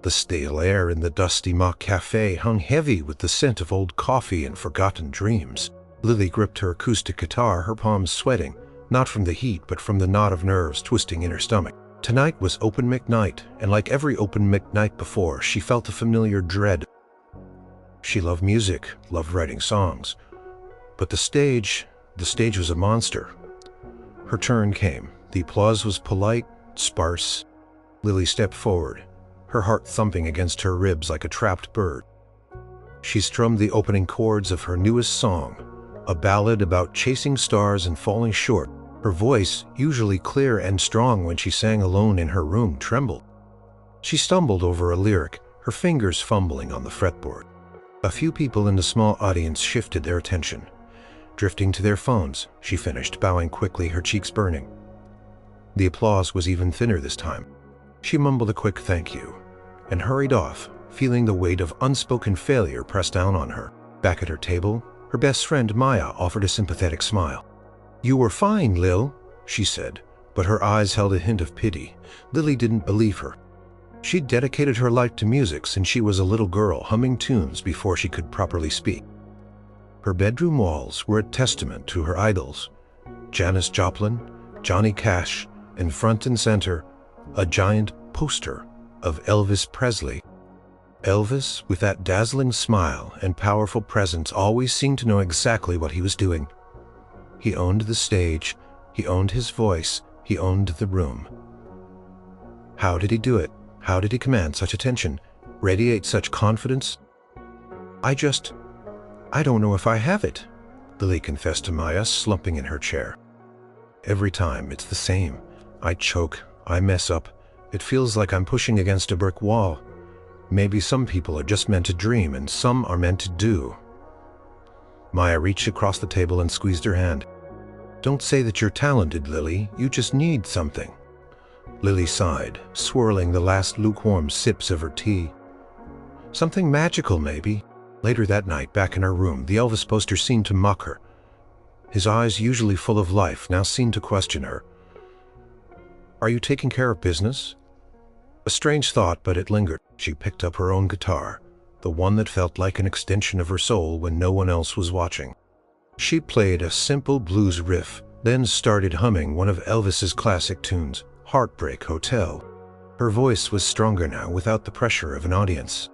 The stale air in the Dusty Mic Café hung heavy with the scent of old coffee and forgotten dreams. Lily gripped her acoustic guitar, her palms sweating, not from the heat but from the knot of nerves twisting in her stomach. Tonight was open mic night, and like every open mic night before, she felt a familiar dread. She loved music, loved writing songs. But the stage was a monster. Her turn came. The applause was polite, sparse. Lily stepped forward, her heart thumping against her ribs like a trapped bird. She strummed the opening chords of her newest song, a ballad about chasing stars and falling short. Her voice, usually clear and strong when she sang alone in her room, trembled. She stumbled over a lyric, her fingers fumbling on the fretboard. A few people in the small audience shifted their attention. Drifting to their phones, she finished, bowing quickly, her cheeks burning. The applause was even thinner this time. She mumbled a quick thank you and hurried off, feeling the weight of unspoken failure press down on her. Back at her table, her best friend Maya offered a sympathetic smile. "You were fine, Lil," she said, but her eyes held a hint of pity. Lily didn't believe her. She'd dedicated her life to music since she was a little girl, humming tunes before she could properly speak. Her bedroom walls were a testament to her idols: Janis Joplin, Johnny Cash, and front and center, a giant poster of Elvis Presley. Elvis, with that dazzling smile and powerful presence, always seemed to know exactly what he was doing. He owned the stage, he owned his voice, he owned the room. How did he do it? How did he command such attention, radiate such confidence? I don't know if I have it," Lily confessed to Maya, slumping in her chair. "Every time it's the same. I choke, I mess up. It feels like I'm pushing against a brick wall. Maybe some people are just meant to dream and some are meant to do." Maya reached across the table and squeezed her hand. "Don't say that you're talented, Lily. You just need something." Lily sighed, swirling the last lukewarm sips of her tea. "Something magical, maybe." Later that night, back in her room, the Elvis poster seemed to mock her. His eyes, usually full of life, now seemed to question her. "Are you taking care of business?" A strange thought, but it lingered. She picked up her own guitar, the one that felt like an extension of her soul when no one else was watching. She played a simple blues riff, then started humming one of Elvis's classic tunes, Heartbreak Hotel. Her voice was stronger now, without the pressure of an audience.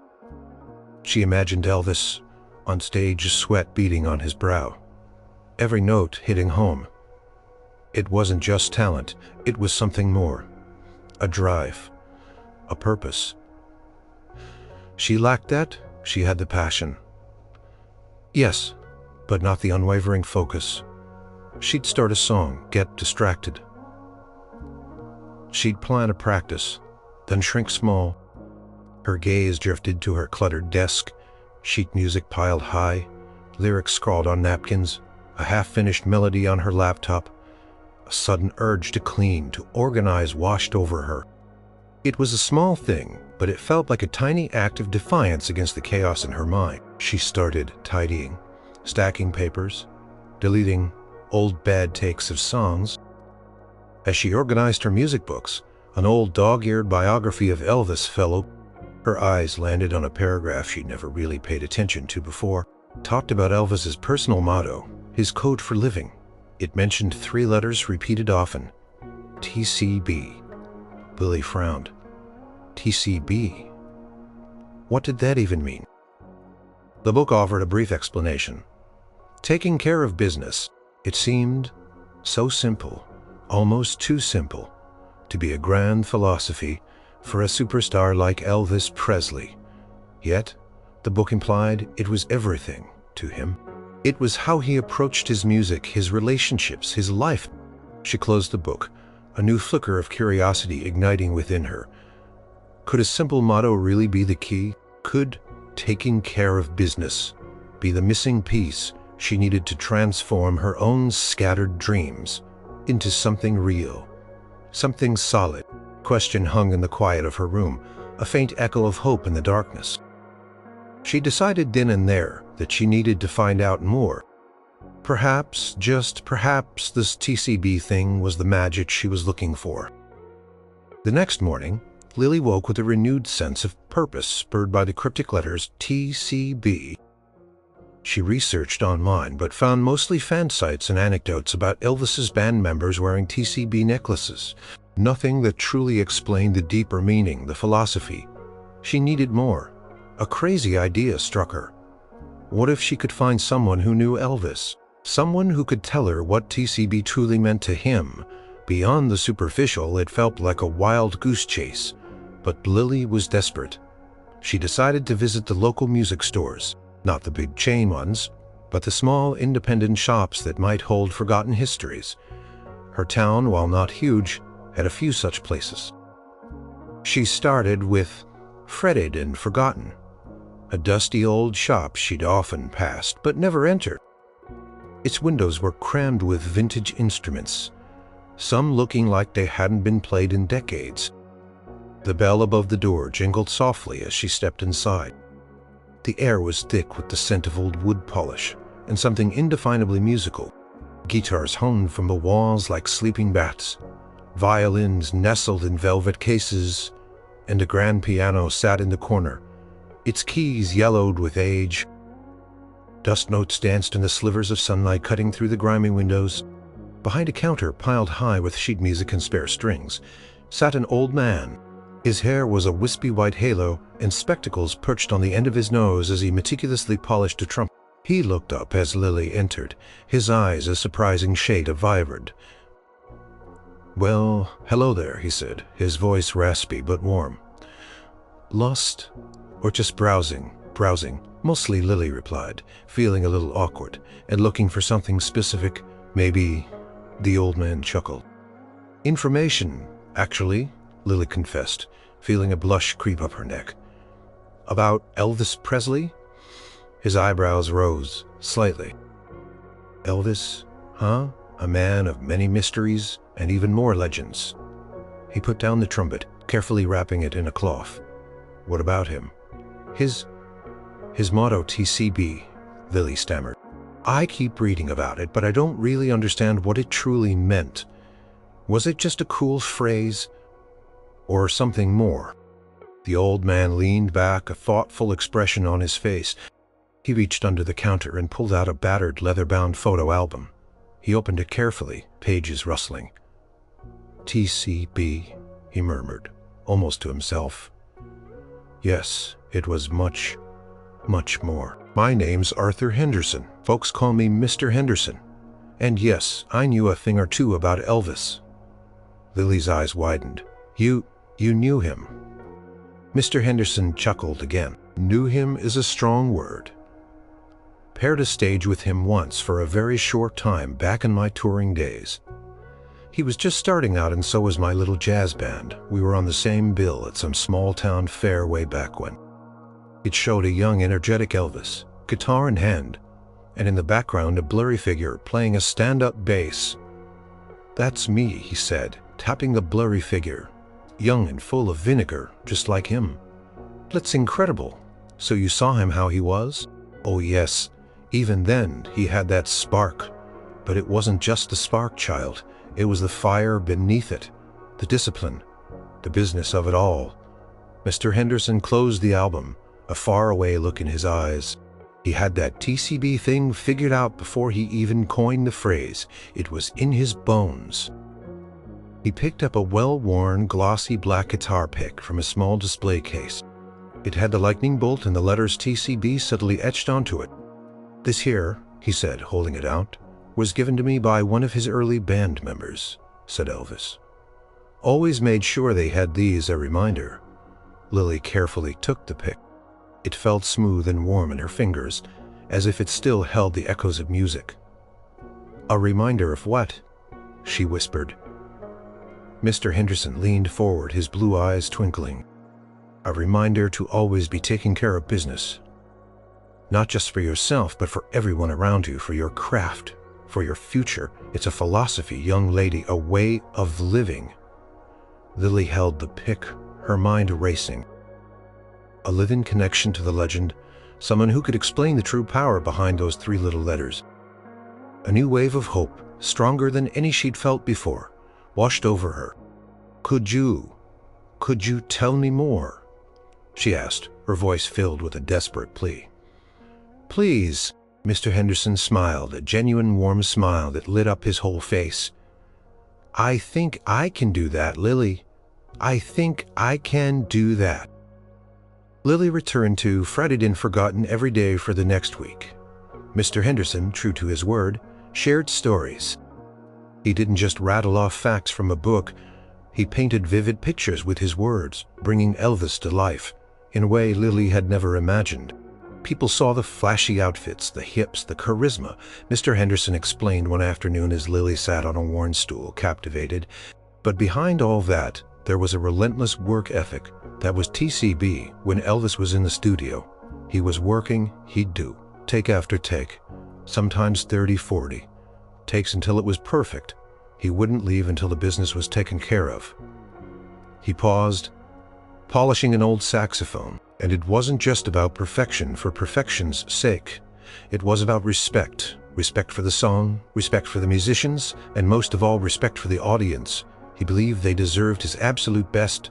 She imagined Elvis on stage, sweat beading on his brow, every note hitting home. It wasn't just talent, it was something more. A drive, a purpose. She lacked that, she had the passion. Yes, but not the unwavering focus. She'd start a song, get distracted. She'd plan a practice, then shrink small. Her gaze drifted to her cluttered desk, sheet music piled high, lyrics scrawled on napkins, a half-finished melody on her laptop. A sudden urge to clean, to organize washed over her. It was a small thing, but it felt like a tiny act of defiance against the chaos in her mind. She started tidying, stacking papers, deleting old bad takes of songs. As she organized her music books, an old dog-eared biography of Elvis fell open. Her eyes landed on a paragraph she'd never really paid attention to before. It talked about Elvis's personal motto, his code for living. It mentioned 3 letters repeated often: TCB. Lily frowned. TCB? What did that even mean? The book offered a brief explanation. Taking care of business. It seemed so simple, almost too simple, to be a grand philosophy for a superstar like Elvis Presley. Yet, the book implied it was everything to him. It was how he approached his music, his relationships, his life. She closed the book, a new flicker of curiosity igniting within her. Could a simple motto really be the key? Could taking care of business be the missing piece she needed to transform her own scattered dreams into something real, something solid? Question hung in the quiet of her room, a faint echo of hope in the darkness. She decided then and there that she needed to find out more. Perhaps, just perhaps, this TCB thing was the magic she was looking for. The next morning, Lily woke with a renewed sense of purpose spurred by the cryptic letters TCB. She researched online but found mostly fan sites and anecdotes about Elvis's band members wearing TCB necklaces. Nothing that truly explained the deeper meaning, the philosophy. She needed more. A crazy idea struck her. What if she could find someone who knew Elvis? Someone who could tell her what TCB truly meant to him. Beyond the superficial, it felt like a wild goose chase. But Lily was desperate. She decided to visit the local music stores. Not the big chain ones, but the small independent shops that might hold forgotten histories. Her town, while not huge, had a few such places. She started with Fretted and Forgotten, a dusty old shop she'd often passed but never entered. Its windows were crammed with vintage instruments, some looking like they hadn't been played in decades. The bell above the door jingled softly as she stepped inside. The air was thick with the scent of old wood polish and something indefinably musical. Guitars hung from the walls like sleeping bats. Violins nestled in velvet cases, and a grand piano sat in the corner, its keys yellowed with age. Dust notes danced in the slivers of sunlight cutting through the grimy windows. Behind a counter piled high with sheet music and spare strings sat an old man. His hair was a wispy white halo, and spectacles perched on the end of his nose as he meticulously polished a trumpet. He looked up as Lily entered, his eyes a surprising shade of vibrant. "Well, hello there," he said, his voice raspy but warm. "Lost? Or just browsing?" "Browsing, mostly," Lily replied, feeling a little awkward and looking for something specific. "Maybe," the old man chuckled. "Information, actually," Lily confessed, feeling a blush creep up her neck. "About Elvis Presley?" His eyebrows rose slightly. "Elvis, huh? A man of many mysteries and even more legends." He put down the trumpet, carefully wrapping it in a cloth. "What about him?" His motto, TCB, Lily stammered. "I keep reading about it, but I don't really understand what it truly meant. Was it just a cool phrase? Or something more?" The old man leaned back, a thoughtful expression on his face. He reached under the counter and pulled out a battered leather-bound photo album. He opened it carefully, pages rustling. "TCB," he murmured, almost to himself. "Yes, it was much, much more. My name's Arthur Henderson. Folks call me Mr. Henderson. And yes, I knew a thing or two about Elvis." Lily's eyes widened. You knew him?" Mr. Henderson chuckled again. "Knew him is a strong word. Paired a stage with him once for a very short time back in my touring days. He was just starting out and so was my little jazz band. We were on the same bill at some small-town fair way back when. It showed a young, energetic Elvis, guitar in hand, and in the background a blurry figure playing a stand-up bass. "That's me," he said, tapping the blurry figure. "Young and full of vinegar, just like him." "That's incredible. So you saw him how he was?" "Oh yes. Even then, he had that spark. But it wasn't just the spark, child. It was the fire beneath it, the discipline, the business of it all." Mr. Henderson closed the album, a faraway look in his eyes. He had that TCB thing figured out before he even coined the phrase. It was in his bones. He picked up a well-worn, glossy black guitar pick from a small display case. It had the lightning bolt and the letters TCB subtly etched onto it. "This here," he said, holding it out, "was given to me by one of his early band members," said Elvis. "Always made sure they had these a reminder." Lily carefully took the pick. It felt smooth and warm in her fingers, as if it still held the echoes of music. "A reminder of what?" she whispered. Mr. Henderson leaned forward, his blue eyes twinkling. "A reminder to always be taking care of business. Not just for yourself, but for everyone around you, for your craft, for your future. It's a philosophy, young lady, a way of living." Lily held the pick, her mind racing. A living connection to the legend, someone who could explain the true power behind those three little letters. A new wave of hope, stronger than any she'd felt before, washed over her. "Could you "Could you tell me more?" she asked, her voice filled with a desperate plea. "Please." Mr. Henderson smiled, a genuine warm smile that lit up his whole face. "I think I can do that, Lily. I think I can do that." Lily returned to fretted and forgotten every day for the next week. Mr. Henderson, true to his word, shared stories. He didn't just rattle off facts from a book. He painted vivid pictures with his words, bringing Elvis to life in a way Lily had never imagined. People saw the flashy outfits, the hips, the charisma. Mr. Henderson explained one afternoon as Lily sat on a worn stool, captivated. But behind all that, there was a relentless work ethic. That was TCB. When Elvis was in the studio, he was working, he'd do take after take, sometimes 30, 40 takes until it was perfect. He wouldn't leave until the business was taken care of. He paused, polishing an old saxophone, and it wasn't just about perfection for perfection's sake. It was about respect. Respect for the song, respect for the musicians, and most of all, respect for the audience. He believed they deserved his absolute best,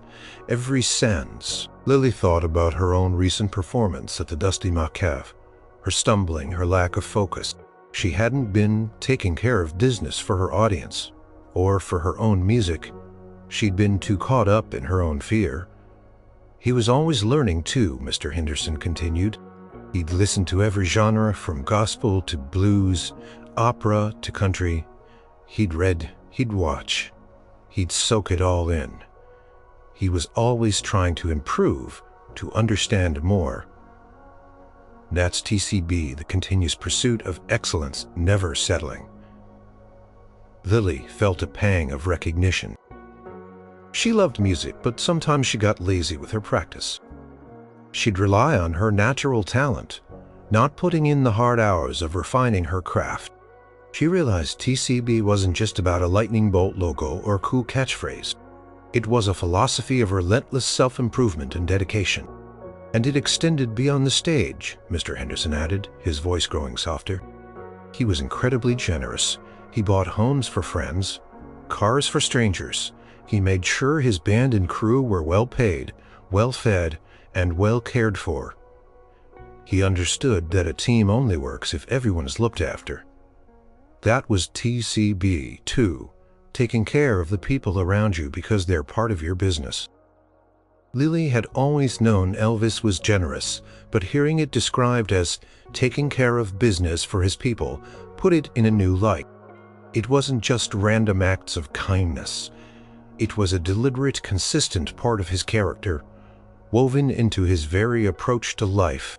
every sans. Lily thought about her own recent performance at the Dusty Mic Café, her stumbling, her lack of focus. She hadn't been taking care of business for her audience, or for her own music. She'd been too caught up in her own fear. He was always learning too, Mr. Henderson continued. He'd listened to every genre, from gospel to blues, opera to country. He'd read, he'd watch. He'd soak it all in. He was always trying to improve, to understand more. That's TCB, the continuous pursuit of excellence, never settling. Lily felt a pang of recognition. She loved music, but sometimes she got lazy with her practice. She'd rely on her natural talent, not putting in the hard hours of refining her craft. She realized TCB wasn't just about a lightning bolt logo or cool catchphrase. It was a philosophy of relentless self-improvement and dedication. And it extended beyond the stage, Mr. Henderson added, his voice growing softer. He was incredibly generous. He bought homes for friends, cars for strangers. He made sure his band and crew were well paid, well fed, and well cared for. He understood that a team only works if everyone is looked after. That was TCB, too, taking care of the people around you because they're part of your business. Lily had always known Elvis was generous, but hearing it described as taking care of business for his people put it in a new light. It wasn't just random acts of kindness. It was a deliberate, consistent part of his character, woven into his very approach to life.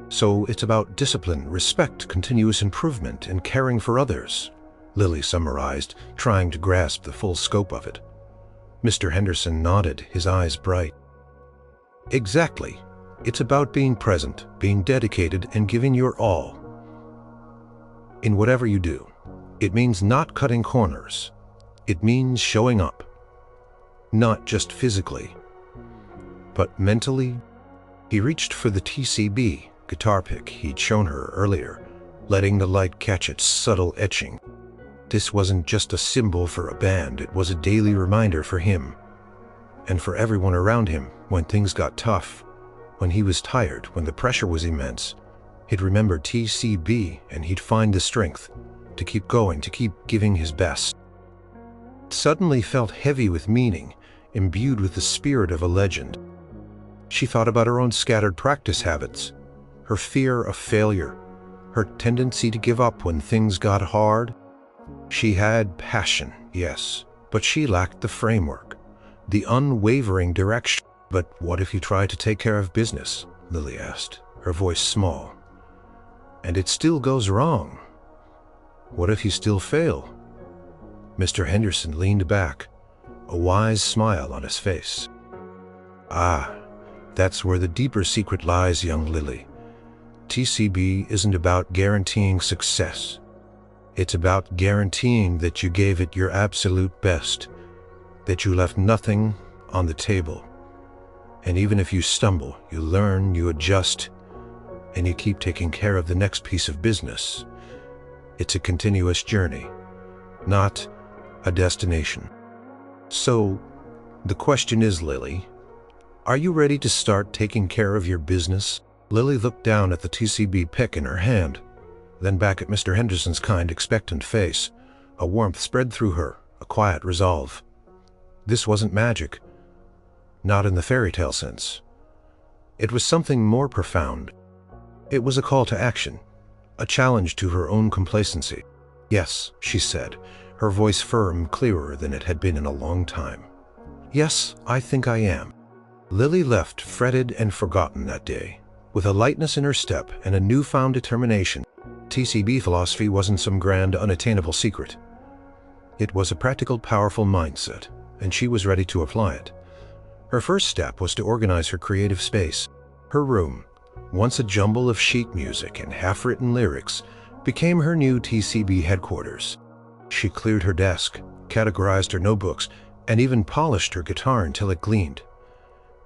So it's about discipline, respect, continuous improvement, and caring for others, Lily summarized, trying to grasp the full scope of it. Mr. Henderson nodded, his eyes bright. Exactly. It's about being present, being dedicated, and giving your all. In whatever you do, it means not cutting corners. It means showing up. Not just physically, but mentally. He reached for the TCB guitar pick he'd shown her earlier, letting the light catch its subtle etching. This wasn't just a symbol for a band, it was a daily reminder for him, and for everyone around him when things got tough, when he was tired, when the pressure was immense. He'd remember TCB and he'd find the strength to keep going, to keep giving his best. It suddenly felt heavy with meaning, imbued with the spirit of a legend. She thought about her own scattered practice habits, her fear of failure, her tendency to give up when things got hard. She had passion, yes, but she lacked the framework, the unwavering direction. But what if you try to take care of business? Lily asked, her voice small. And it still goes wrong. What if you still fail? Mr. Henderson leaned back, a wise smile on his face. Ah, that's where the deeper secret lies, young Lily. TCB isn't about guaranteeing success. It's about guaranteeing that you gave it your absolute best, that you left nothing on the table. And even if you stumble, you learn, you adjust, and you keep taking care of the next piece of business. It's a continuous journey, not a destination. So, The question is, Lily, are you ready to start taking care of your business? Lily looked down at the TCB pick in her hand, then back at Mr. Henderson's kind, expectant face. A warmth spread through her, a quiet resolve. This wasn't magic, not in the fairy tale sense. It was something more profound. It was a call to action, a challenge to her own complacency. Yes, she said, her voice firm, clearer than it had been in a long time. Yes, I think I am. Lily left fretted and forgotten that day, with a lightness in her step and a newfound determination. TCB philosophy wasn't some grand, unattainable secret. It was a practical, powerful mindset, and she was ready to apply it. Her first step was to organize her creative space. Her room, once a jumble of sheet music and half-written lyrics, became her new TCB headquarters. She cleared her desk, categorized her notebooks, and even polished her guitar until it gleamed.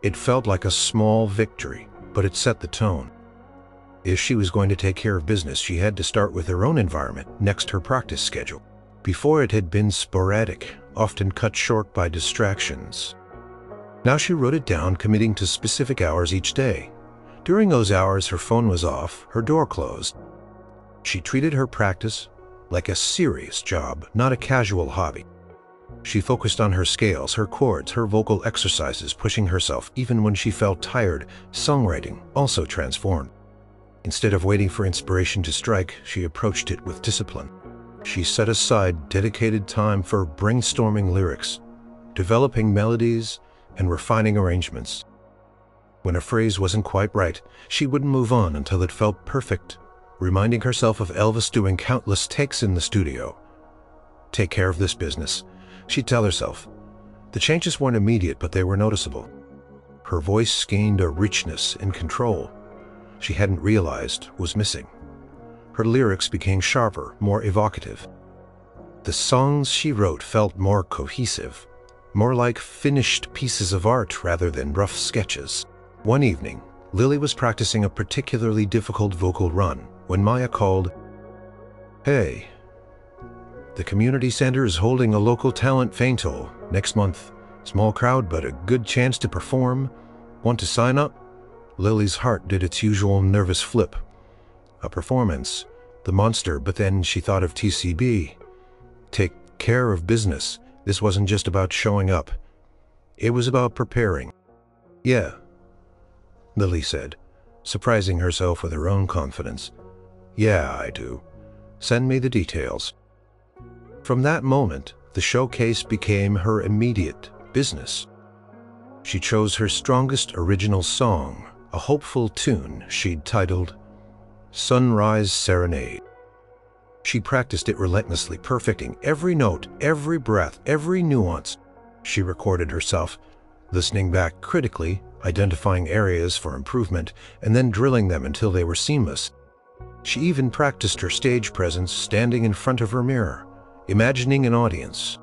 It felt like a small victory, but it set the tone. If she was going to take care of business, she had to start with her own environment next her practice schedule. Before, it had been sporadic, often cut short by distractions. Now she wrote it down, committing to specific hours each day. During those hours, her phone was off, her door closed. She treated her practice like a serious job, not a casual hobby. She focused on her scales, her chords, her vocal exercises, pushing herself even when she felt tired. Songwriting also transformed. Instead of waiting for inspiration to strike, she approached it with discipline. She set aside dedicated time for brainstorming lyrics, developing melodies, and refining arrangements. When a phrase wasn't quite right, she wouldn't move on until it felt perfect, reminding herself of Elvis doing countless takes in the studio. Take care of this business, she'd tell herself. The changes weren't immediate, but they were noticeable. Her voice gained a richness and control she hadn't realized was missing. Her lyrics became sharper, more evocative. The songs she wrote felt more cohesive, more like finished pieces of art rather than rough sketches. One evening, Lily was practicing a particularly difficult vocal run when Maya called, "Hey, the community center is holding a local talent faintal next month. Small crowd, but a good chance to perform. Want to sign up?" Lily's heart did its usual nervous flip. A performance, the monster, but then she thought of TCB. Take care of business. This wasn't just about showing up. It was about preparing. "Yeah," Lily said, surprising herself with her own confidence. "Yeah, I do. Send me the details." From that moment, the showcase became her immediate business. She chose her strongest original song, a hopeful tune she'd titled Sunrise Serenade. She practiced it relentlessly, perfecting every note, every breath, every nuance. She recorded herself, listening back critically, identifying areas for improvement, and then drilling them until they were seamless. She even practiced her stage presence, standing in front of her mirror, imagining an audience.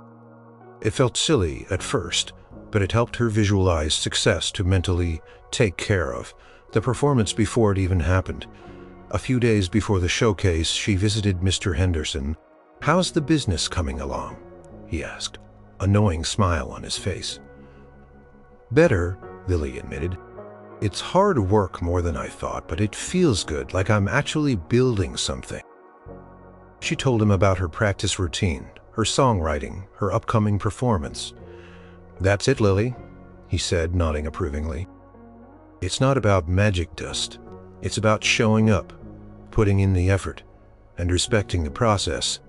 It felt silly at first, but it helped her visualize success to mentally take care of the performance before it even happened. A few days before the showcase, she visited Mr. Henderson. "How's the business coming along?" he asked, a knowing smile on his face. "Better," Lily admitted. "It's hard work more than I thought, but it feels good, like I'm actually building something." She told him about her practice routine, her songwriting, her upcoming performance. "That's it, Lily," he said, nodding approvingly. "It's not about magic dust. It's about showing up, putting in the effort, and respecting the process.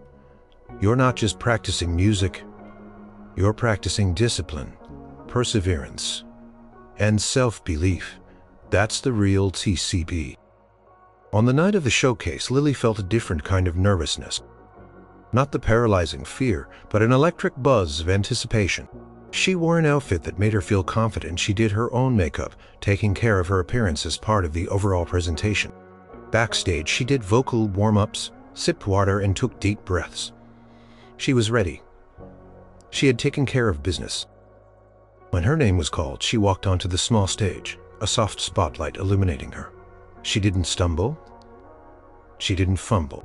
You're not just practicing music. You're practicing discipline, perseverance, and self-belief. That's the real TCB." On the night of the showcase, Lily felt a different kind of nervousness. Not the paralyzing fear, but an electric buzz of anticipation. She wore an outfit that made her feel confident. She did her own makeup, taking care of her appearance as part of the overall presentation. Backstage, she did vocal warm-ups, sipped water, and took deep breaths. She was ready. She had taken care of business. When her name was called, she walked onto the small stage, a soft spotlight illuminating her. She didn't stumble. She didn't fumble.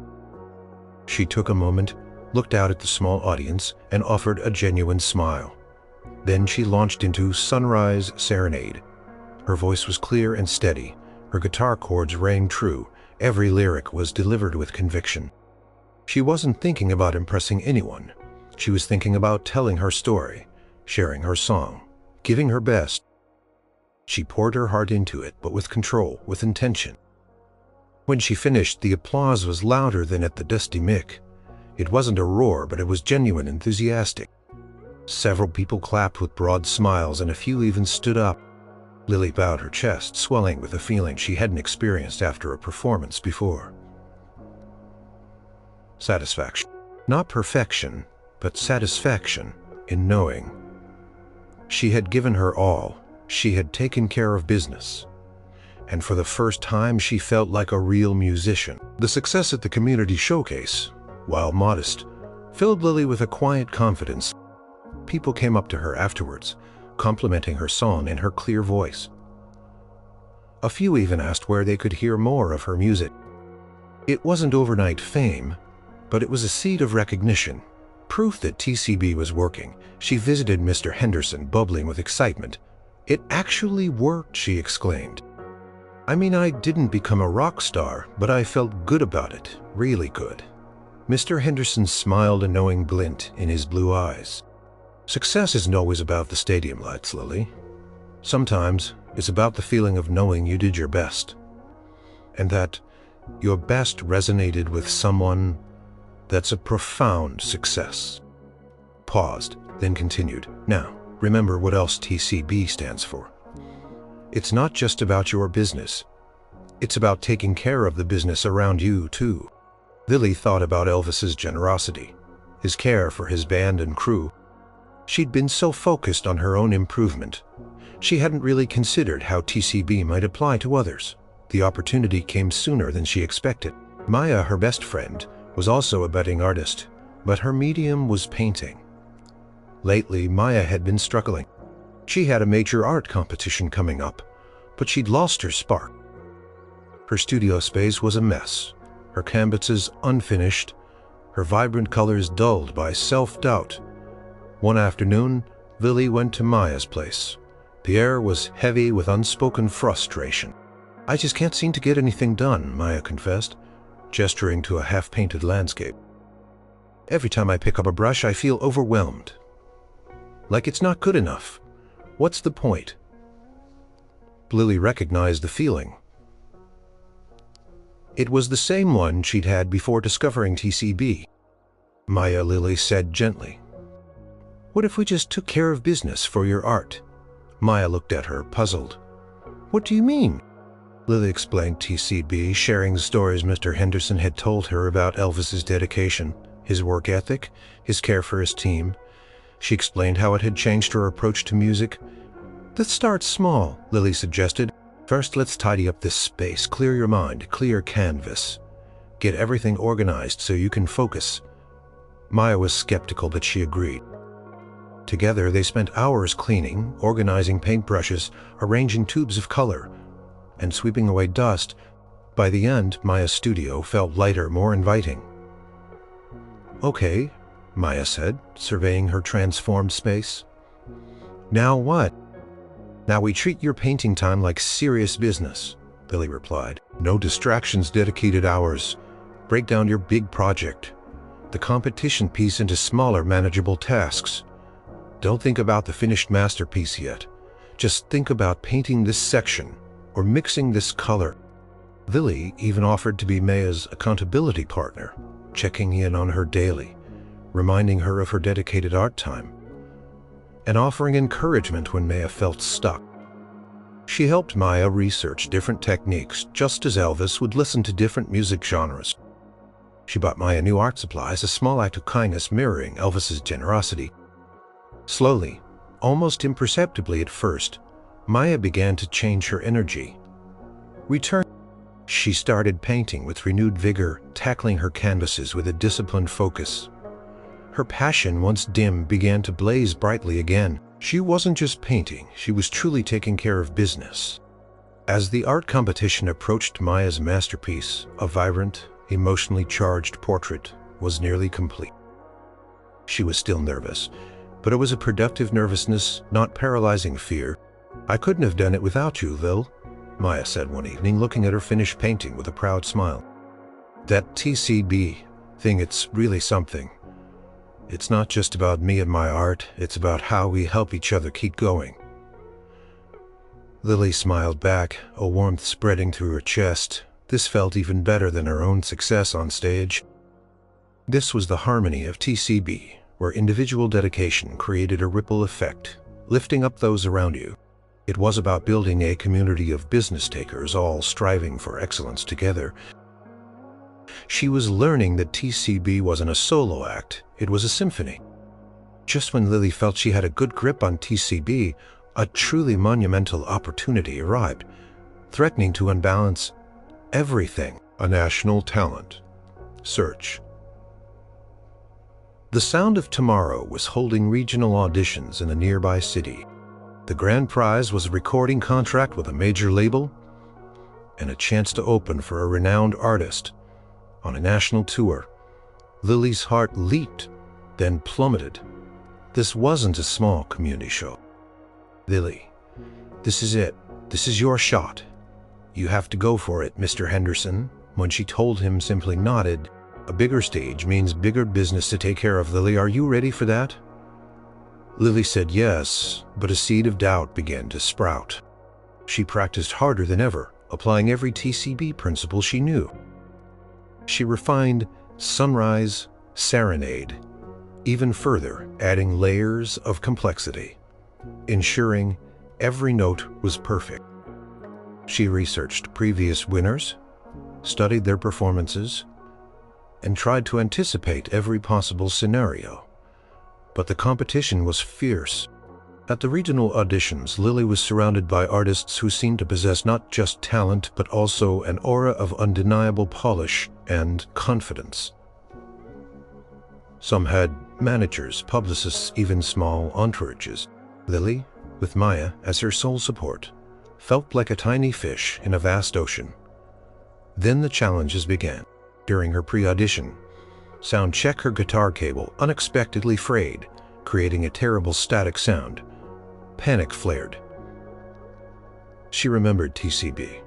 She took a moment, looked out at the small audience, and offered a genuine smile. Then she launched into Sunrise Serenade. Her voice was clear and steady. Her guitar chords rang true. Every lyric was delivered with conviction. She wasn't thinking about impressing anyone. She was thinking about telling her story, sharing her song, giving her best. She poured her heart into it, but with control, with intention. When she finished, the applause was louder than at the Dusty Mic. It wasn't a roar, but it was genuine, enthusiastic. Several people clapped with broad smiles, and a few even stood up. Lily bowed her chest, swelling with a feeling she hadn't experienced after a performance before. Satisfaction. Not perfection, but satisfaction in knowing. She had given her all. She had taken care of business. And for the first time, she felt like a real musician. The success at the community showcase, while modest, filled Lily with a quiet confidence. People came up to her afterwards, complimenting her song and her clear voice. A few even asked where they could hear more of her music. It wasn't overnight fame, but it was a seed of recognition, proof that TCB was working. She visited Mr. Henderson, bubbling with excitement. "It actually worked," she exclaimed. "I mean, I didn't become a rock star, but I felt good about it, really good." Mr. Henderson smiled, a knowing glint in his blue eyes. "Success isn't always about the stadium lights, Lily. Sometimes it's about the feeling of knowing you did your best, and that your best resonated with someone. That's a profound success." Paused, then continued. "Now, remember what else TCB stands for. It's not just about your business. It's about taking care of the business around you, too." Lily thought about Elvis's generosity, his care for his band and crew. She'd been so focused on her own improvement, she hadn't really considered how TCB might apply to others. The opportunity came sooner than she expected. Maya, her best friend, was also a budding artist, but her medium was painting. Lately, Maya had been struggling. She had a major art competition coming up, but she'd lost her spark. Her studio space was a mess, her canvases unfinished, her vibrant colors dulled by self-doubt. One afternoon, Lily went to Maya's place. The air was heavy with unspoken frustration. "I just can't seem to get anything done," Maya confessed, gesturing to a half-painted landscape. "Every time I pick up a brush, I feel overwhelmed. Like it's not good enough. What's the point?" Lily recognized the feeling. It was the same one she'd had before discovering TCB. "Maya," Lily said gently, "what if we just took care of business for your art?" Maya looked at her, puzzled. "What do you mean?" Lily explained TCB, sharing the stories Mr. Henderson had told her about Elvis's dedication, his work ethic, his care for his team. She explained how it had changed her approach to music. "Let's start small," Lily suggested. "First, let's tidy up this space, clear your mind, clear canvas. Get everything organized so you can focus." Maya was skeptical, but she agreed. Together, they spent hours cleaning, organizing paintbrushes, arranging tubes of color, and sweeping away dust. By the end, Maya's studio felt lighter, more inviting. "Okay," Maya said, surveying her transformed space. "Now what?" "Now we treat your painting time like serious business," Lily replied. "No distractions, dedicated hours. Break down your big project, the competition piece, into smaller, manageable tasks. Don't think about the finished masterpiece yet. Just think about painting this section or mixing this color." Lily even offered to be Maya's accountability partner, checking in on her daily, reminding her of her dedicated art time, and offering encouragement when Maya felt stuck. She helped Maya research different techniques, just as Elvis would listen to different music genres. She bought Maya new art supplies, a small act of kindness mirroring Elvis's generosity. Slowly, almost imperceptibly at first, Maya began to change her energy. She started painting with renewed vigor, tackling her canvases with a disciplined focus. Her passion, once dim, began to blaze brightly again. She wasn't just painting, she was truly taking care of business. As the art competition approached, Maya's masterpiece, a vibrant, emotionally charged portrait, was nearly complete. She was still nervous, But it was a productive nervousness, not paralyzing fear. "I couldn't have done it without you, Lil," Maya said one evening, looking at her finished painting with a proud smile. "That TCB thing, it's really something. It's not just about me and my art, it's about how we help each other keep going." Lily smiled back, a warmth spreading through her chest. This felt even better than her own success on stage. This was the harmony of TCB, where individual dedication created a ripple effect, lifting up those around you. It was about building a community of business takers all striving for excellence together. She was learning that TCB wasn't a solo act, it was a symphony. Just when Lily felt she had a good grip on TCB, a truly monumental opportunity arrived, threatening to unbalance everything. A national talent search. The Sound of Tomorrow was holding regional auditions in a nearby city. The grand prize was a recording contract with a major label and a chance to open for a renowned artist on a national tour. Lily's heart leaped, then plummeted. This wasn't a small community show. "Lily, this is it. This is your shot. You have to go for it, Mr. Henderson." When she told him, simply nodded. "A bigger stage means bigger business to take care of, Lily. Are you ready for that?" Lily said yes, but a seed of doubt began to sprout. She practiced harder than ever, applying every TCB principle she knew. She refined Sunrise Serenade even further, adding layers of complexity, ensuring every note was perfect. She researched previous winners, studied their performances, and tried to anticipate every possible scenario. But the competition was fierce. At the regional auditions, Lily was surrounded by artists who seemed to possess not just talent, but also an aura of undeniable polish and confidence. Some had managers, publicists, even small entourages. Lily, with Maya as her sole support, felt like a tiny fish in a vast ocean. Then the challenges began. During her pre-audition sound check, her guitar cable unexpectedly frayed, creating a terrible static sound. Panic flared. She remembered TCB.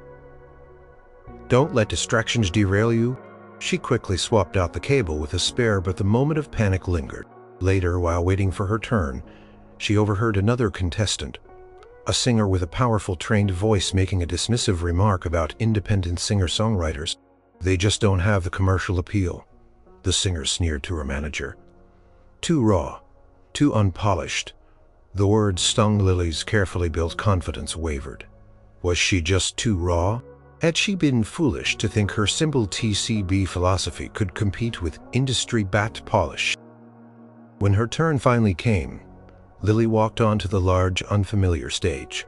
"Don't let distractions derail you." She quickly swapped out the cable with a spare, but the moment of panic lingered. Later, while waiting for her turn, she overheard another contestant, a singer with a powerful trained voice, making a dismissive remark about independent singer-songwriters. "They just don't have the commercial appeal," the singer sneered to her manager. "Too raw, too unpolished." The words stung. Lily's carefully built confidence wavered. Was she just too raw? Had she been foolish to think her simple TCB philosophy could compete with industry-backed polish? When her turn finally came, Lily walked onto the large, unfamiliar stage.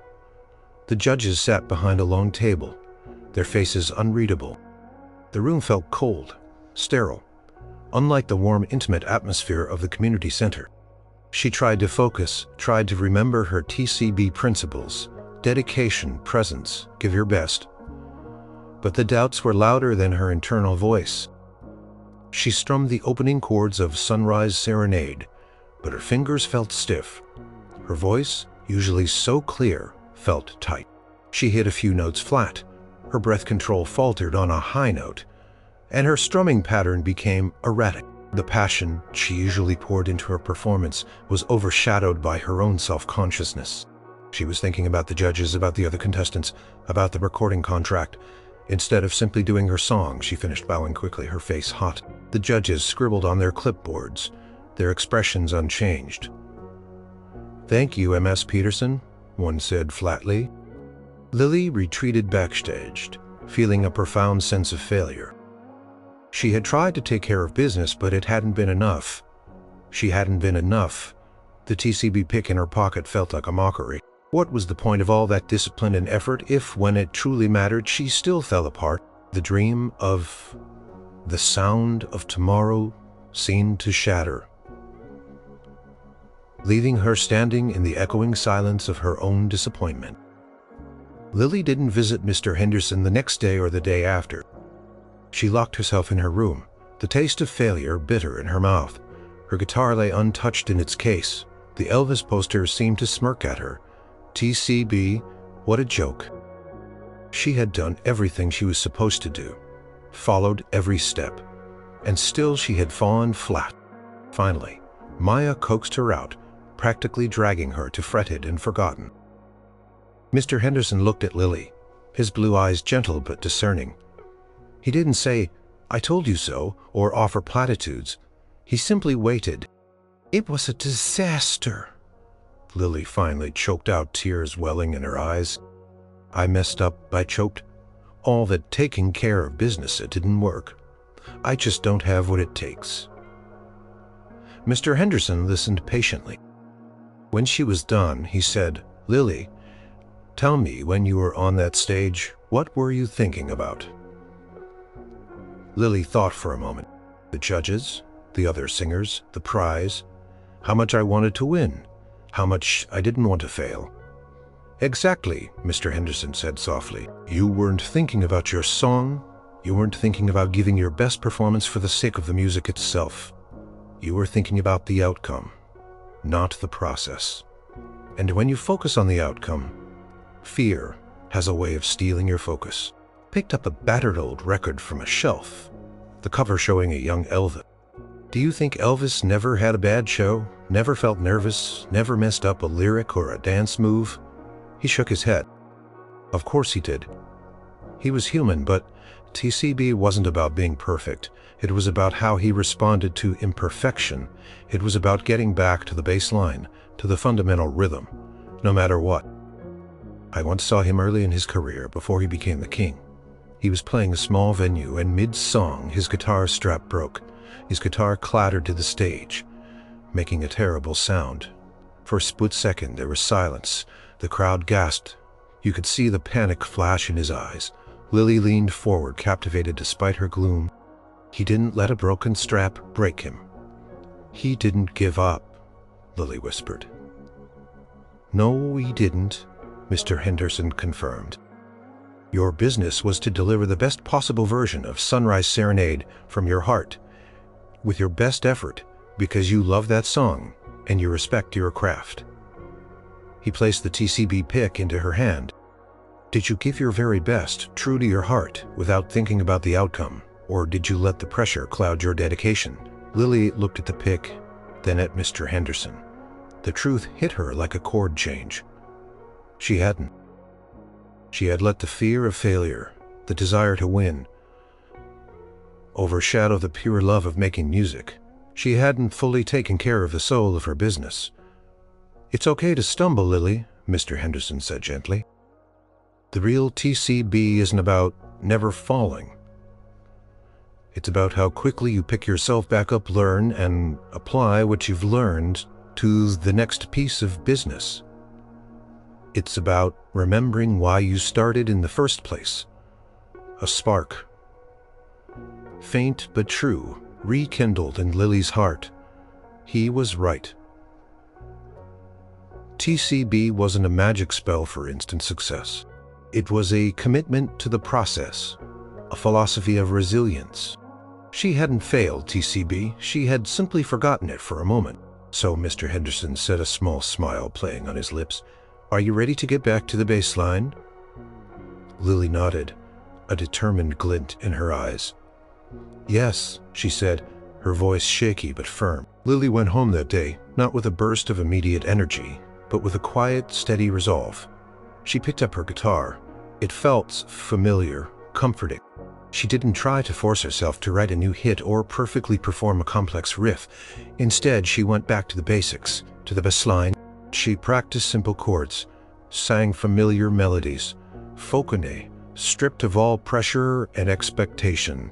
The judges sat behind a long table, their faces unreadable. The room felt cold, sterile, unlike the warm, intimate atmosphere of the community center. She tried to focus, tried to remember her TCB principles: dedication, presence, give your best. But the doubts were louder than her internal voice. She strummed the opening chords of Sunrise Serenade, but her fingers felt stiff. Her voice, usually so clear, felt tight. She hit a few notes flat. Her breath control faltered on a high note, and her strumming pattern became erratic. The passion she usually poured into her performance was overshadowed by her own self-consciousness. She was thinking about the judges, about the other contestants, about the recording contract. Instead of simply doing her song, she finished bowing quickly, her face hot. The judges scribbled on their clipboards, their expressions unchanged. "Thank you, Ms. Peterson," one said flatly. Lily retreated backstage, feeling a profound sense of failure. She had tried to take care of business, but it hadn't been enough. She hadn't been enough. The TCB pick in her pocket felt like a mockery. What was the point of all that discipline and effort if, when it truly mattered, she still fell apart? The dream of the Sound of Tomorrow seemed to shatter, leaving her standing in the echoing silence of her own disappointment. Lily didn't visit Mr. Henderson the next day or the day after. She locked herself in her room, the taste of failure bitter in her mouth. Her guitar lay untouched in its case, The Elvis poster seemed to smirk at her. TCB, what a joke. She had done everything she was supposed to do, followed every step, and still she had fallen flat. Finally, Maya coaxed her out, practically dragging her to fretted and forgotten. Mr. Henderson looked at Lily, his blue eyes gentle but discerning. He didn't say, "I told you so," or offer platitudes. He simply waited. "It was a disaster." Lily finally choked out, tears welling in her eyes. "I messed up," I choked. "All that taking care of business, it didn't work. I just don't have what it takes." Mr. Henderson listened patiently. When she was done, he said, "Lily, tell me, when you were on that stage, what were you thinking about?" Lily thought for a moment. The judges, the other singers, the prize, how much I wanted to win, how much I didn't want to fail. "Exactly," Mr. Henderson said softly. "You weren't thinking about your song. You weren't thinking about giving your best performance for the sake of the music itself. You were thinking about the outcome, not the process. And when you focus on the outcome, fear has a way of stealing your focus." Picked up a battered old record from a shelf, the cover showing a young Elvis. "Do you think Elvis never had a bad show? Never felt nervous? Never messed up a lyric or a dance move?" He shook his head. "Of course he did. He was human, but TCB wasn't about being perfect. It was about how he responded to imperfection. It was about getting back to the baseline, to the fundamental rhythm, no matter what. I once saw him early in his career, before he became the king. He was playing a small venue, and mid-song his guitar strap broke. His guitar clattered to the stage, making a terrible sound. For a split second there was silence. The crowd gasped. You could see the panic flash in his eyes. Lily leaned forward, captivated despite her gloom. He didn't let a broken strap break him. He didn't give up, Lily whispered. "No, he didn't," Mr. Henderson confirmed. "Your business was to deliver the best possible version of Sunrise Serenade from your heart, with your best effort, because you love that song and you respect your craft." He placed the TCB pick into her hand. "Did you give your very best, true to your heart, without thinking about the outcome, or did you let the pressure cloud your dedication?" Lily looked at the pick, then at Mr. Henderson. The truth hit her like a chord change. She hadn't. She had let the fear of failure, the desire to win, overshadow the pure love of making music. She hadn't fully taken care of the soul of her business. "It's okay to stumble, Lily," Mr. Henderson said gently. "The real TCB isn't about never falling. It's about how quickly you pick yourself back up, learn, and apply what you've learned to the next piece of business. It's about remembering why you started in the first place. A spark, faint but true, rekindled in Lily's heart. He was right. TCB wasn't a magic spell for instant success. It was a commitment to the process, a philosophy of resilience. She hadn't failed TCB, she had simply forgotten it for a moment. "So," Mr. Henderson said, a small smile playing on his lips, "are you ready to get back to the baseline?" Lily nodded, a determined glint in her eyes. "Yes," she said, her voice shaky but firm. Lily went home that day, not with a burst of immediate energy, but with a quiet, steady resolve. She picked up her guitar. It felt familiar, comforting. She didn't try to force herself to write a new hit or perfectly perform a complex riff. Instead, she went back to the basics, to the bassline. She practiced simple chords, sang familiar melodies, folkone, stripped of all pressure and expectation.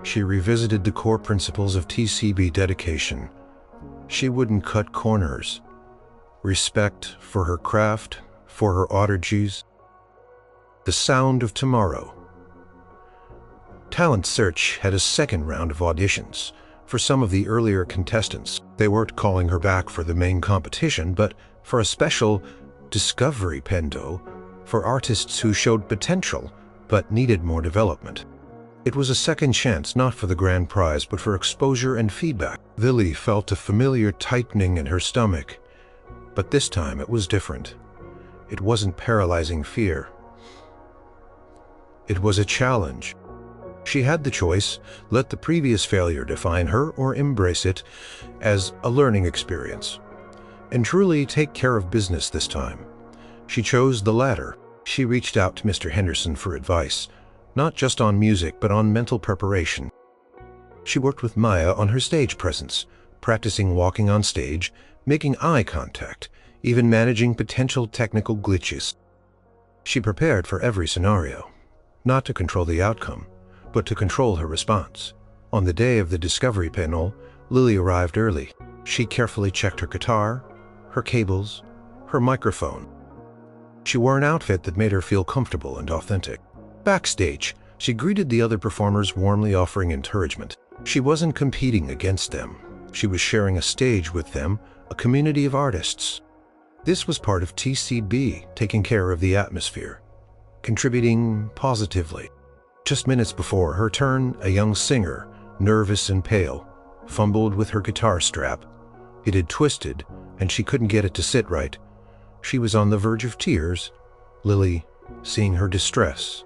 She revisited the core principles of TCB dedication. She wouldn't cut corners. Respect for her craft, for her oddities. The sound of tomorrow. Talent Search had a second round of auditions for some of the earlier contestants. They weren't calling her back for the main competition, but for a special discovery pendo for artists who showed potential but needed more development. It was a second chance, not for the grand prize, but for exposure and feedback. Lily felt a familiar tightening in her stomach, but this time it was different. It wasn't paralyzing fear. It was a challenge. She had the choice: let the previous failure define her, or embrace it as a learning experience and truly take care of business this time. She chose the latter. She reached out to Mr. Henderson for advice, not just on music, but on mental preparation. She worked with Maya on her stage presence, practicing walking on stage, making eye contact, even managing potential technical glitches. She prepared for every scenario, not to control the outcome, but to control her response. On the day of the discovery panel, Lily arrived early. She carefully checked her guitar, her cables, her microphone. She wore an outfit that made her feel comfortable and authentic. Backstage, she greeted the other performers warmly, offering encouragement. She wasn't competing against them. She was sharing a stage with them, a community of artists. This was part of TCB, taking care of the atmosphere, contributing positively. Just minutes before her turn, a young singer, nervous and pale, fumbled with her guitar strap. It had twisted, and she couldn't get it to sit right. She was on the verge of tears. Lily, seeing her distress,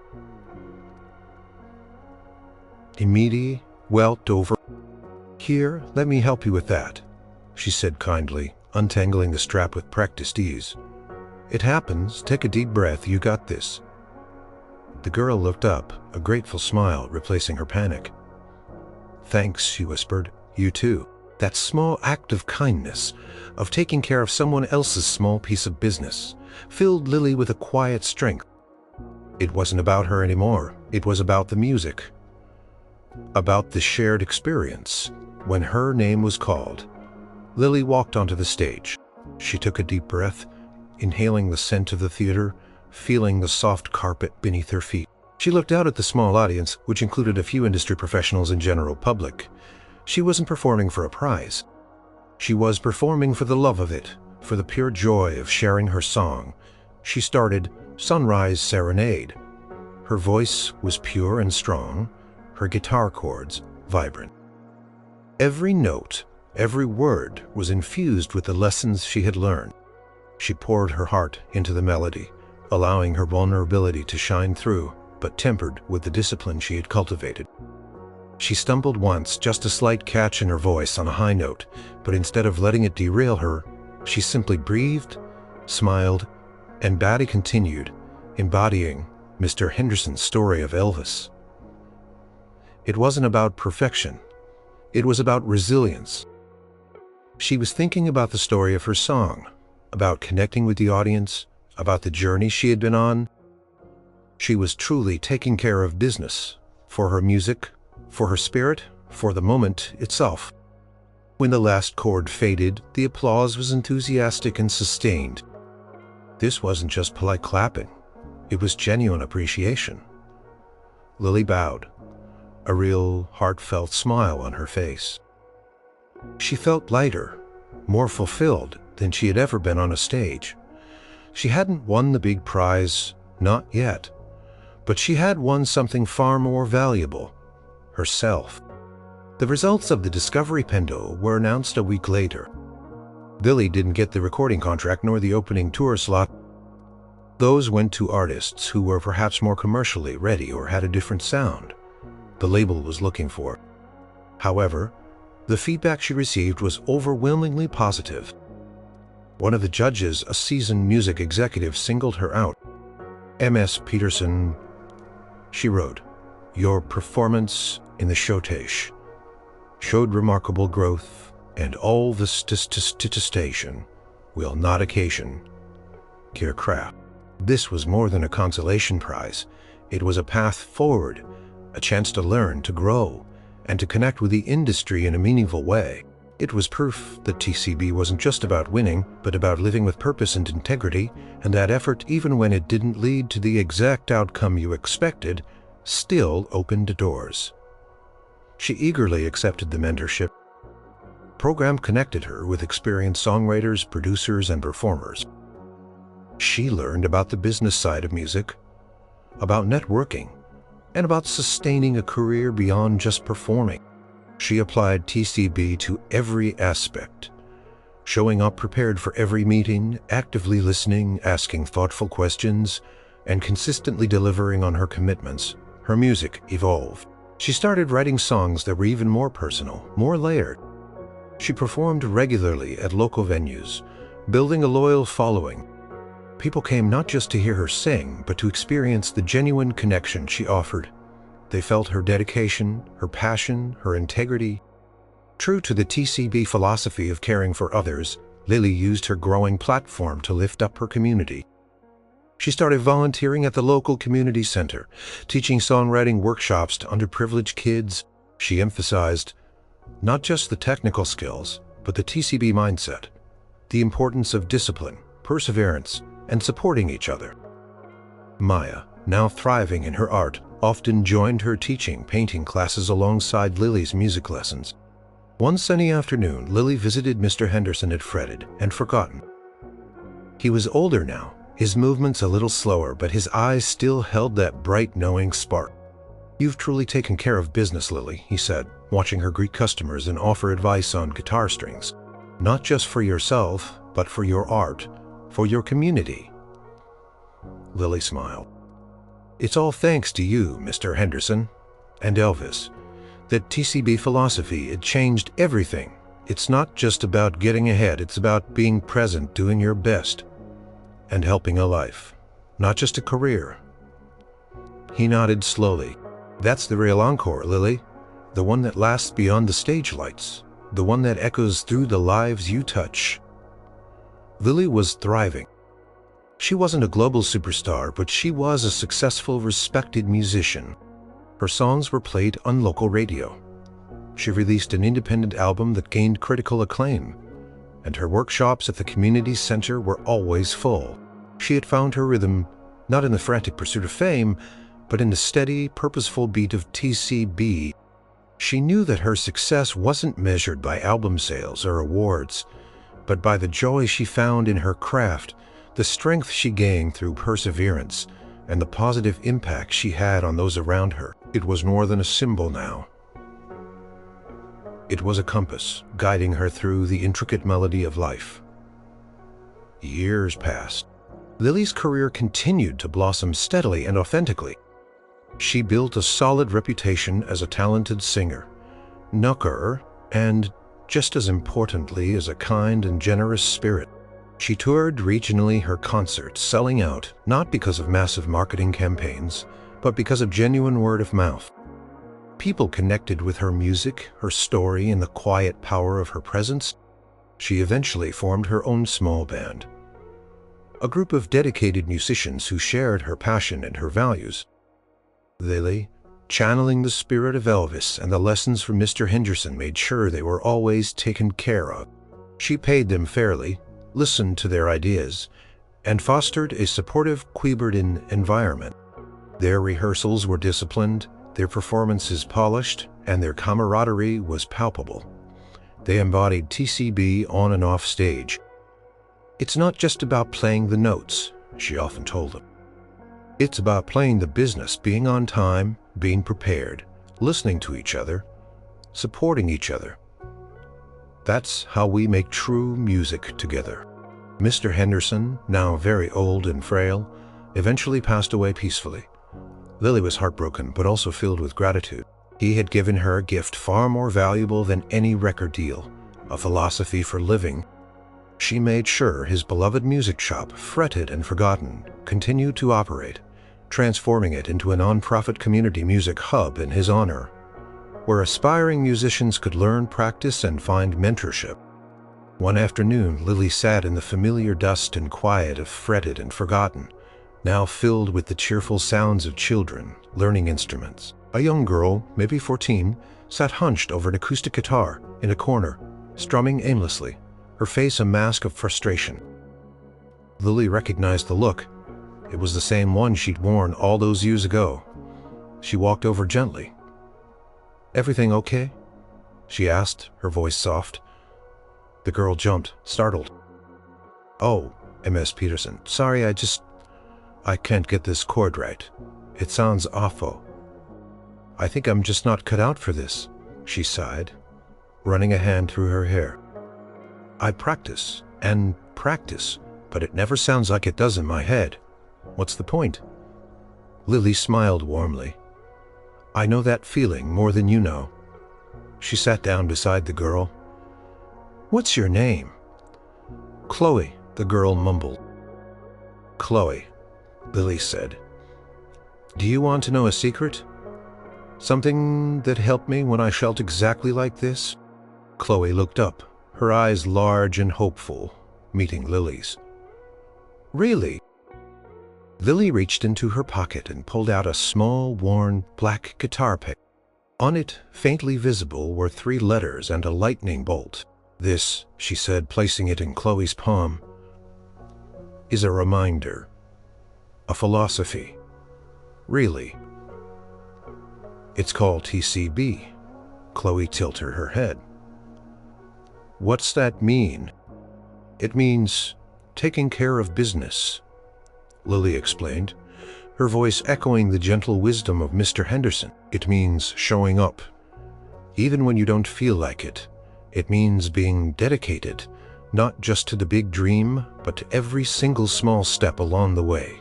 immediately welted over. "Here, let me help you with that," she said kindly, untangling the strap with practiced ease. "It happens. Take a deep breath. You got this." The girl looked up, a grateful smile replacing her panic. "Thanks," she whispered. "You too." That small act of kindness, of taking care of someone else's small piece of business, filled Lily with a quiet strength. It wasn't about her anymore. It was about the music, about the shared experience. When her name was called, Lily walked onto the stage. She took a deep breath, inhaling the scent of the theater, feeling the soft carpet beneath her feet. She looked out at the small audience, which included a few industry professionals and general public. She wasn't performing for a prize. She was performing for the love of it, for the pure joy of sharing her song. She started Sunrise Serenade. Her voice was pure and strong, her guitar chords vibrant. Every note, every word was infused with the lessons she had learned. She poured her heart into the melody, allowing her vulnerability to shine through, but tempered with the discipline she had cultivated. She stumbled once, just a slight catch in her voice on a high note, but instead of letting it derail her, she simply breathed, smiled, and Batty continued, embodying Mr. Henderson's story of Elvis. It wasn't about perfection. It was about resilience. She was thinking about the story of her song, about connecting with the audience, about the journey she had been on. She was truly taking care of business, for her music, for her spirit, for the moment itself. When the last chord faded, the applause was enthusiastic and sustained. This wasn't just polite clapping. It was genuine appreciation. Lily bowed, a real heartfelt smile on her face. She felt lighter, more fulfilled than she had ever been on a stage. She hadn't won the big prize, not yet, but she had won something far more valuable: herself. The results of the Discovery Pendo were announced a week later. Lily didn't get the recording contract nor the opening tour slot. Those went to artists who were perhaps more commercially ready or had a different sound the label was looking for. However, the feedback she received was overwhelmingly positive. One of the judges, a seasoned music executive, singled her out. "Ms. Peterson," she wrote, "your performance in the showcase showed remarkable growth, and all the station will not occasion your craft." This was more than a consolation prize. It was a path forward, a chance to learn, to grow, and to connect with the industry in a meaningful way. It was proof that TCB wasn't just about winning, but about living with purpose and integrity, and that effort, even when it didn't lead to the exact outcome you expected, still opened doors. She eagerly accepted the mentorship. The program connected her with experienced songwriters, producers, and performers. She learned about the business side of music, about networking, and about sustaining a career beyond just performing. She applied TCB to every aspect, showing up prepared for every meeting, actively listening, asking thoughtful questions, and consistently delivering on her commitments. Her music evolved. She started writing songs that were even more personal, more layered. She performed regularly at local venues, building a loyal following. People came not just to hear her sing, but to experience the genuine connection she offered. They felt her dedication, her passion, her integrity. True to the TCB philosophy of caring for others, Lily used her growing platform to lift up her community. She started volunteering at the local community center, teaching songwriting workshops to underprivileged kids. She emphasized not just the technical skills, but the TCB mindset, the importance of discipline, perseverance, and supporting each other. Maya, now thriving in her art, often joined her teaching painting classes alongside Lily's music lessons. One sunny afternoon, Lily visited Mr. Henderson at Fretted and Forgotten. He was older now, his movements a little slower, but his eyes still held that bright, knowing spark. "You've truly taken care of business, Lily," he said, watching her greet customers and offer advice on guitar strings. "Not just for yourself, but for your art, for your community." Lily smiled. "It's all thanks to you, Mr. Henderson, and Elvis. That TCB philosophy, it changed everything. It's not just about getting ahead, it's about being present, doing your best, and helping a life, not just a career." He nodded slowly. "That's the real encore, Lily. The one that lasts beyond the stage lights, the one that echoes through the lives you touch." Lily was thriving. She wasn't a global superstar, but she was a successful, respected musician. Her songs were played on local radio. She released an independent album that gained critical acclaim, and her workshops at the community center were always full. She had found her rhythm, not in the frantic pursuit of fame, but in the steady, purposeful beat of TCB. She knew that her success wasn't measured by album sales or awards, but by the joy she found in her craft, the strength she gained through perseverance, and the positive impact she had on those around her. It was more than a symbol now. It was a compass, guiding her through the intricate melody of life. Years passed. Lily's career continued to blossom steadily and authentically. She built a solid reputation as a talented singer, knooker, and, just as importantly, as a kind and generous spirit. She toured regionally, her concerts selling out, not because of massive marketing campaigns, but because of genuine word of mouth. People connected with her music, her story, and the quiet power of her presence. She eventually formed her own small band, a group of dedicated musicians who shared her passion and her values. Lily, channeling the spirit of Elvis and the lessons from Mr. Henderson, made sure they were always taken care of. She paid them fairly, listened to their ideas, and fostered a supportive Quiberton environment. Their rehearsals were disciplined, their performances polished, and their camaraderie was palpable. They embodied TCB on and off stage. "It's not just about playing the notes," she often told them. "It's about playing the business, being on time, being prepared, listening to each other, supporting each other. That's how we make true music together." Mr. Henderson, now very old and frail, eventually passed away peacefully. Lily was heartbroken, but also filled with gratitude. He had given her a gift far more valuable than any record deal, a philosophy for living. She made sure his beloved music shop, Fretted and Forgotten, continued to operate, transforming it into a non-profit community music hub in his honor, where aspiring musicians could learn, practice, and find mentorship. One afternoon, Lily sat in the familiar dust and quiet of Fretted and Forgotten, now filled with the cheerful sounds of children learning instruments. A young girl, maybe 14, sat hunched over an acoustic guitar in a corner, strumming aimlessly, her face a mask of frustration. Lily recognized the look. It was the same one she'd worn all those years ago. She walked over gently. "Everything okay?" she asked, her voice soft. The girl jumped, startled. "Oh, Ms. Peterson, sorry, I can't get this chord right. It sounds awful." I think I'm just not cut out for this, she sighed, running a hand through her hair. I practice and practice, but it never sounds like it does in my head. What's the point? Lily smiled warmly. I know that feeling more than you know. She sat down beside the girl. What's your name? Chloe, the girl mumbled. Chloe, Lily said. Do you want to know a secret? Something that helped me when I felt exactly like this? Chloe looked up, her eyes large and hopeful, meeting Lily's. Really? Lily reached into her pocket and pulled out a small, worn, black guitar pick. On it, faintly visible, were 3 letters and a lightning bolt. This, she said, placing it in Chloe's palm, is a reminder. A philosophy. Really. It's called TCB. Chloe tilted her head. What's that mean? It means taking care of business, Lily explained, her voice echoing the gentle wisdom of Mr. Henderson. It means showing up. Even when you don't feel like it. It means being dedicated, not just to the big dream, but to every single small step along the way.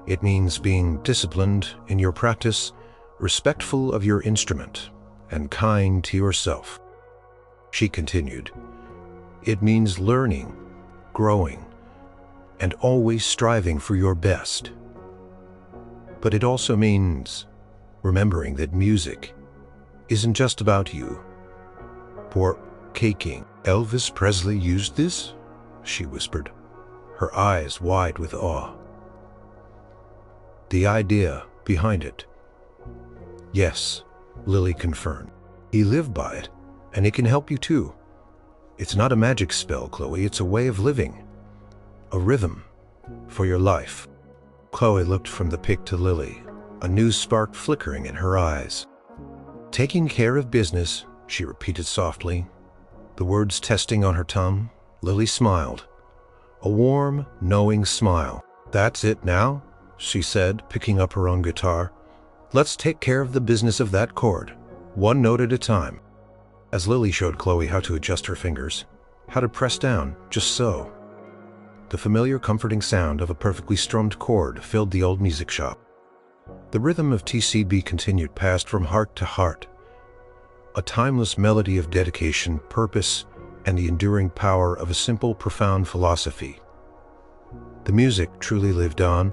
It means being disciplined in your practice, respectful of your instrument, and kind to yourself. She continued, it means learning, growing, and always striving for your best. But it also means remembering that music isn't just about you. Poor caking. Elvis Presley used this? She whispered, her eyes wide with awe. The idea behind it. Yes, Lily confirmed. He lived by it, and it can help you too. It's not a magic spell, Chloe, it's a way of living. A rhythm for your life. Chloe looked from the pic to Lily, a new spark flickering in her eyes. Taking care of business, she repeated softly, the words testing on her tongue. Lily smiled. A warm, knowing smile. That's it now, she said, picking up her own guitar. Let's take care of the business of that chord, one note at a time. As Lily showed Chloe how to adjust her fingers, how to press down, just so. The familiar, comforting sound of a perfectly strummed chord filled the old music shop. The rhythm of TCB continued, passed from heart to heart. A timeless melody of dedication, purpose, and the enduring power of a simple, profound philosophy. The music truly lived on,